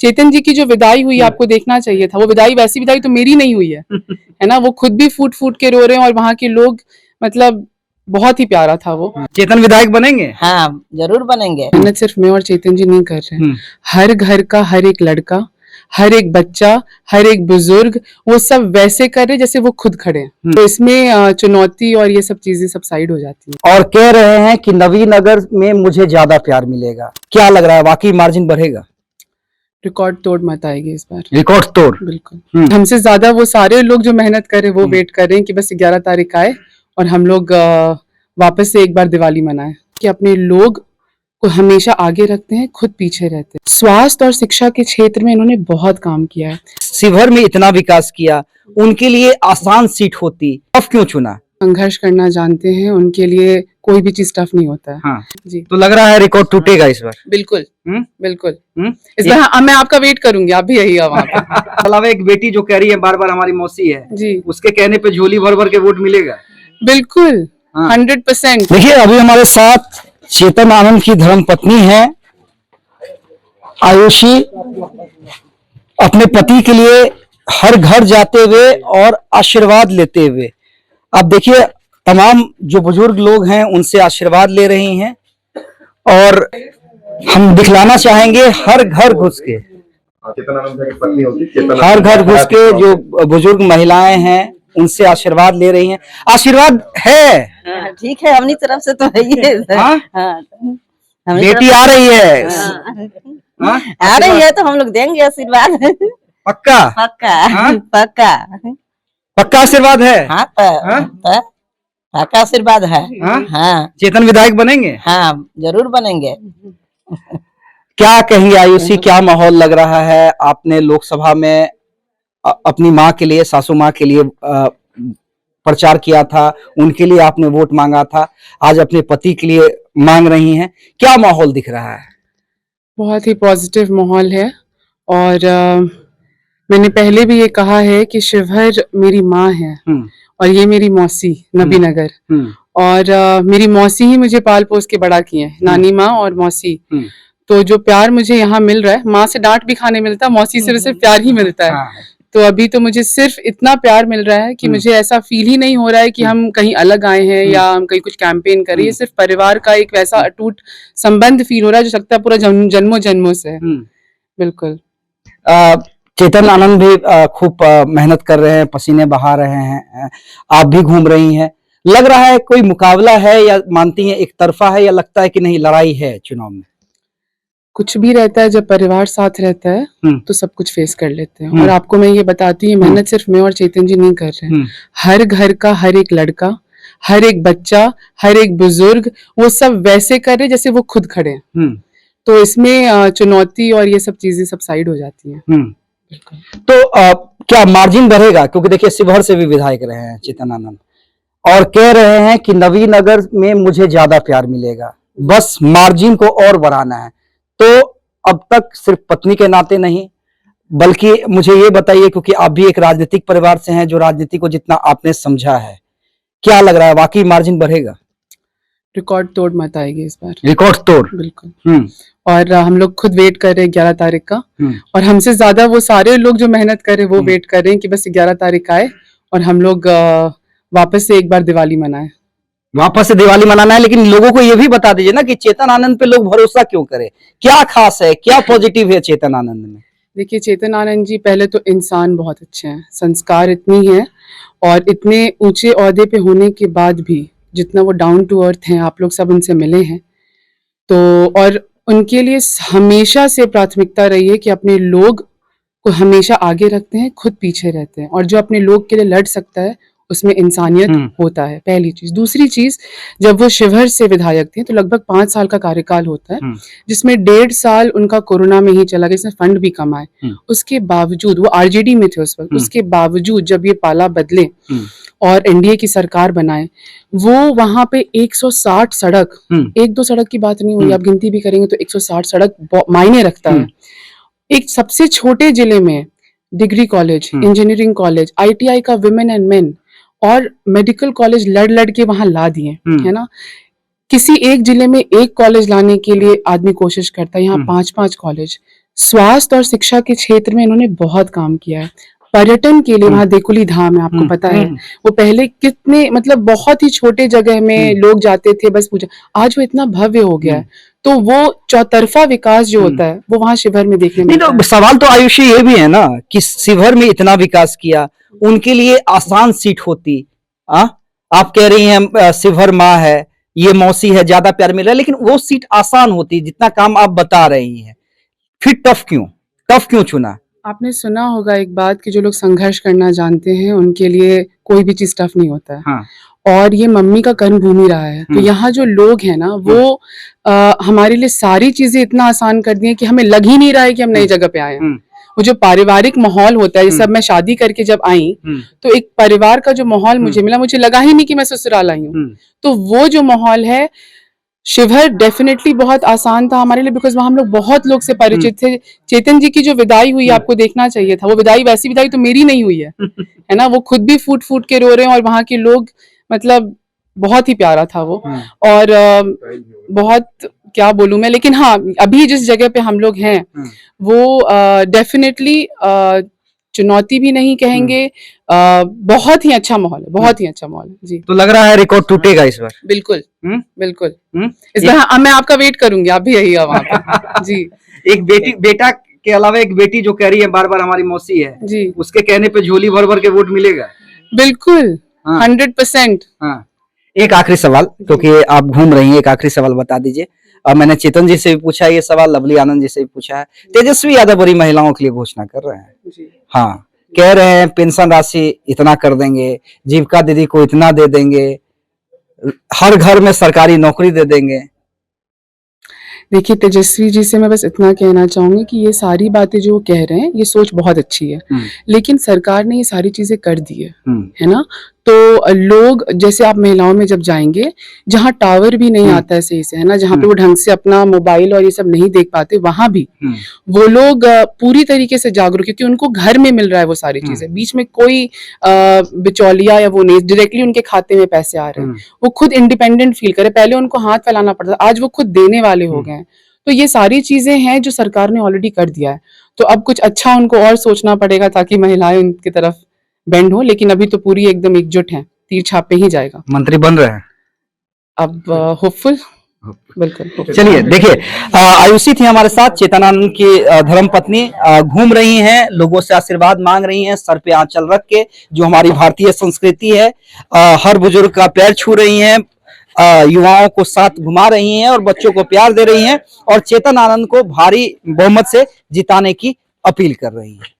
चेतन जी की जो विदाई हुई आपको देखना चाहिए था। वो विदाई, वैसी विदाई तो मेरी नहीं हुई है ना। वो खुद भी फूट फूट के रो रहे हैं और वहाँ के लोग, मतलब बहुत ही प्यारा था वो। चेतन विधायक बनेंगे? हाँ जरूर बनेंगे। मेहनत सिर्फ मैं और चेतन जी नहीं कर रहे हैं, हर घर का हर एक लड़का, हर एक बच्चा, हर एक बुजुर्ग, वो सब वैसे कर रहे जैसे वो खुद खड़े हैं। तो इसमें चुनौती और ये सब चीजें सब साइड हो जाती हैं। और कह रहे हैं कि नवीनगर में मुझे ज्यादा प्यार मिलेगा, क्या लग रहा है वाकई मार्जिन बढ़ेगा? रिकॉर्ड तोड़ मत आएगी इस बार। रिकॉर्ड तोड़? बिल्कुल। हमसे ज्यादा वो सारे लोग जो मेहनत कर रहे हैं वो वेट कर रहे हैं कि बस 11 तारीख आए और हम लोग वापस से एक बार दिवाली मनाएं। कि अपने लोग को हमेशा आगे रखते हैं, खुद पीछे रहते हैं। स्वास्थ्य और शिक्षा के क्षेत्र में इन्होंने बहुत काम किया है। शिवहर में इतना विकास किया, उनके लिए आसान सीट होती, अब क्यों चुना? संघर्ष करना जानते हैं, उनके लिए कोई भी चीज टफ नहीं होता है। हाँ जी। तो लग रहा है रिकॉर्ड टूटेगा इस बार? बिल्कुल बिल्कुल। इस बार हाँ, मैं आपका वेट करूंगी, आप भी रहिएगा वहाँ पे। अलावा एक बेटी जो कह रही है बार बार हमारी मौसी है जी, उसके कहने पे झोली भर भर के वोट मिलेगा? बिल्कुल 100%। देखिए अभी हमारे साथ चेतन आनंद की धर्मपत्नी है आयुषी, अपने पति के लिए हर घर जाते हुए और आशीर्वाद लेते हुए, आप देखिए तमाम जो बुजुर्ग लोग हैं उनसे आशीर्वाद ले रही हैं और हम दिखलाना चाहेंगे हर घर घुस के, हर घर घुस के जो बुजुर्ग महिलाएं हैं उनसे आशीर्वाद ले रही हैं। आशीर्वाद है? ठीक है, अपनी तरफ से तो है ही है। हाँ, बेटी आ रही है। आ रही है तो हम लोग देंगे आशीर्वाद। पक्का? पक्का पक्का पक्का आशीर्वाद है? हाँ पक्का आशीर्वाद है। हाँ चेतन विधायक बनेंगे? हाँ जरूर बनेंगे। क्या कहिए आयुषी, क्या माहौल लग रहा है? आपने लोकसभा में अपनी माँ के लिए, सासू माँ के लिए प्रचार किया था, उनके लिए आपने वोट मांगा था, आज अपने पति के लिए मांग रही हैं, क्या माहौल दिख रहा है? बहुत ही पॉजिटिव माहौल है और मैंने पहले भी ये कहा है कि शिवहर मेरी माँ है और ये मेरी मौसी नबीनगर, और मेरी मौसी ही मुझे पाल पोस के बड़ा किए हैं, नानी माँ और मौसी। तो जो प्यार मुझे यहाँ मिल रहा है, माँ से डांट भी खाने मिलता है, मौसी से सिर्फ प्यार ही मिलता है। तो अभी तो मुझे सिर्फ इतना प्यार मिल रहा है कि मुझे ऐसा फील ही नहीं हो रहा है कि हम कहीं अलग आए हैं या हम कहीं कुछ कैंपेन कर रही है। सिर्फ परिवार का एक वैसा अटूट संबंध फील हो रहा है जो लगता है पूरा जन्मों जन्मों से है। बिल्कुल। चेतन आनंद भी खूब मेहनत कर रहे हैं, पसीने बहा रहे हैं, आप भी घूम रही हैं, लग रहा है कोई मुकाबला है या मानती हैं एक तरफा है, या लगता है कि नहीं लड़ाई है चुनाव में? कुछ भी रहता है, जब परिवार साथ रहता है तो सब कुछ फेस कर लेते हैं। और आपको मैं ये बताती हूँ, मेहनत सिर्फ मैं और चेतन जी नहीं कर रहे हैं, हर घर का हर एक लड़का, हर एक बच्चा, हर एक बुजुर्ग, वो सब वैसे कर रहे जैसे वो खुद खड़े हैं। तो इसमें चुनौती और ये सब चीजें सब साइड हो जाती हैं। तो क्या मार्जिन बढ़ेगा? क्योंकि देखिए शिवहर से भी विधायक रहे हैं चेतन आनंद और कह रहे हैं कि नवीनगर में मुझे ज्यादा प्यार मिलेगा, बस मार्जिन को और बढ़ाना है। तो अब तक सिर्फ पत्नी के नाते नहीं, बल्कि मुझे ये बताइए, क्योंकि आप भी एक राजनीतिक परिवार से हैं, जो राजनीति को जितना आपने समझा है, क्या लग रहा है वाकई मार्जिन बढ़ेगा? रिकॉर्ड तोड़ मत आएगी इस बार। रिकॉर्ड तोड़? बिल्कुल। और हम लोग खुद वेट कर रहे हैं 11 तारीख का, और हमसे ज्यादा वो सारे लोग जो मेहनत कर रहे हैं वो वेट कर रहे हैं कि बस 11 तारीख आए और हम लोग वापस से एक बार दिवाली मनाएं। वापस से दिवाली मनाना है, लेकिन लोगों को ये भी बता दीजिए ना कि चेतन आनंद पे लोग भरोसा क्यों करें, क्या खास है, क्या पॉजिटिव है चेतन आनंद में? देखिए, चेतन आनंद जी पहले तो इंसान बहुत अच्छे हैं, संस्कार इतनी है, और इतने ऊंचे ओहदे पे होने के बाद भी जितना वो डाउन टू अर्थ हैं, आप लोग सब उनसे मिले हैं, तो और उनके लिए हमेशा से प्राथमिकता रही है कि अपने लोग को हमेशा आगे रखते हैं, खुद पीछे रहते हैं, और जो अपने लोग के लिए लड़ सकता है उसमें इंसानियत होता है, पहली चीज। दूसरी चीज, जब वो शिवहर से विधायक थे तो लगभग 5 साल का कार्यकाल होता है, जिसमें 1.5 साल उनका कोरोना में ही चला गया, जिसमें फंड भी कम आए। उसके बावजूद वो आरजेडी में थे उस वक्त, उसके बावजूद जब ये पाला बदले और एनडीए की सरकार बनाए, वो वहां पे 160 सड़क, 1-2 सड़क की बात नहीं हुई, आप गिनती भी करेंगे तो 160 सड़क मायने रखता है। एक सबसे छोटे जिले में degree college, engineering college, ITI का विमेन एंड मेन और मेडिकल कॉलेज लड़ के वहां ला दिए, है ना। किसी एक जिले में एक कॉलेज लाने के लिए आदमी कोशिश करता है, यहाँ 5-5 कॉलेज, स्वास्थ्य और शिक्षा के क्षेत्र में इन्होंने बहुत काम किया है। पर्यटन के लिए वहाँ देकुली धाम है, आपको पता है, वो पहले कितने मतलब बहुत ही छोटे जगह में लोग जाते थे बस पूजा, आज वो इतना भव्य हो गया है। तो वो चौतरफा विकास जो होता है वो वहाँ शिवहर में देखने नहीं, मिलता तो है। सवाल तो आयुषी ये भी है ना कि शिवहर में इतना विकास किया, उनके लिए आसान सीट होती। आप कह रही हैं शिवहर माँ है, ये मौसी है, ज्यादा प्यार मिल रहा है, लेकिन वो सीट आसान होती जितना काम आप बता रही हैं, फिर टफ क्यों चुना? आपने सुना होगा एक बात कि जो लोग संघर्ष करना जानते हैं उनके लिए कोई भी चीज टफ नहीं होता है। हाँ। और ये मम्मी का कर्म भूमि रहा है, तो यहाँ जो लोग हैं ना वो हमारे लिए सारी चीजें इतना आसान कर दी हैं कि हमें लग ही नहीं रहा है कि हम नई जगह पे आए हैं। वो जो पारिवारिक माहौल होता है, जैसे अब मैं शादी करके जब आई तो एक परिवार का जो माहौल मुझे मिला, मुझे लगा ही नहीं कि मैं ससुराल आई हूँ। तो वो जो माहौल है, शिवहर डेफिनेटली बहुत आसान था हमारे लिए, बिकॉज वहां हम लोग बहुत लोग से परिचित थे। चेतन जी की जो विदाई हुई आपको देखना चाहिए था, वो विदाई वैसी विदाई तो मेरी नहीं हुई है ना, वो खुद भी फूट फूट के रो रहे हैं और वहां के लोग मतलब बहुत ही प्यारा था वो। और बहुत क्या बोलूं मैं, लेकिन हाँ अभी जिस जगह पे हम लोग हैं वो डेफिनेटली चुनौती भी नहीं कहेंगे, बहुत ही अच्छा माहौल है, बहुत ही अच्छा माहौल है जी। तो लग रहा है रिकॉर्ड टूटेगा इस बार। बिल्कुल बिल्कुल इस बार हाँ, मैं आपका वेट करूंगी, आप भी रहिएगा वहां पे जी। एक बेटा के अलावा एक बेटी जो कह रही है बार बार हमारी मौसी है जी, उसके कहने पे झोली भर भर के वोट मिलेगा। बिल्कुल हाँ। 100%। हाँ। एक आखिरी सवाल, क्योंकि आप घूम रही हैं, एक आखिरी सवाल बता दीजिए। मैंने चेतन जी से भी पूछा है ये सवाल, लवली आनंद जी से भी पूछा है, तेजस्वी यादव बड़ी महिलाओं के लिए घोषणा कर रहे हैं जी। हाँ, कह रहे हैं पेंशन राशि इतना कर देंगे, जीविका दीदी को इतना दे देंगे, हर घर में सरकारी नौकरी दे देंगे। देखिए तेजस्वी जी से मैं बस इतना कहना चाहूंगी कि ये सारी बातें जो वो कह रहे हैं ये सोच बहुत अच्छी है, लेकिन सरकार ने ये सारी चीजें कर दी है ना। तो लोग जैसे आप महिलाओं में जब जाएंगे जहाँ टावर भी नहीं आता है सही से, है ना, जहाँ पे वो ढंग से अपना मोबाइल और ये सब नहीं देख पाते, वहां भी वो लोग पूरी तरीके से जागरूक, क्योंकि उनको घर में मिल रहा है वो सारी चीजें, बीच में कोई बिचौलिया या वो नहीं, डायरेक्टली उनके खाते में पैसे आ रहे हैं, वो खुद इंडिपेंडेंट फील करे। पहले उनको हाथ फैलाना पड़ता था, आज वो खुद देने वाले हो गए हैं। तो ये सारी चीजें हैं जो सरकार ने ऑलरेडी कर दिया है, तो अब कुछ अच्छा उनको और सोचना पड़ेगा ताकि महिलाएं उनकी तरफ बेंड हो, लेकिन अभी तो पूरी एकदम एकजुट हैं, तीर छाप पे ही जाएगा। मंत्री बन रहे हैं अब होपफुल, बिल्कुल। चलिए देखिए, आयुषी थी हमारे साथ, चेतनानंद की धर्मपत्नी, घूम रही हैं, लोगों से आशीर्वाद मांग रही हैं, सर पे आंचल रख के, जो हमारी भारतीय संस्कृति है, हर बुजुर्ग का पैर छू रही हैं, युवाओं को साथ घुमा रही हैं और बच्चों को प्यार दे रही हैं और चेतन आनंद को भारी बहुमत से जिताने की अपील कर रही हैं।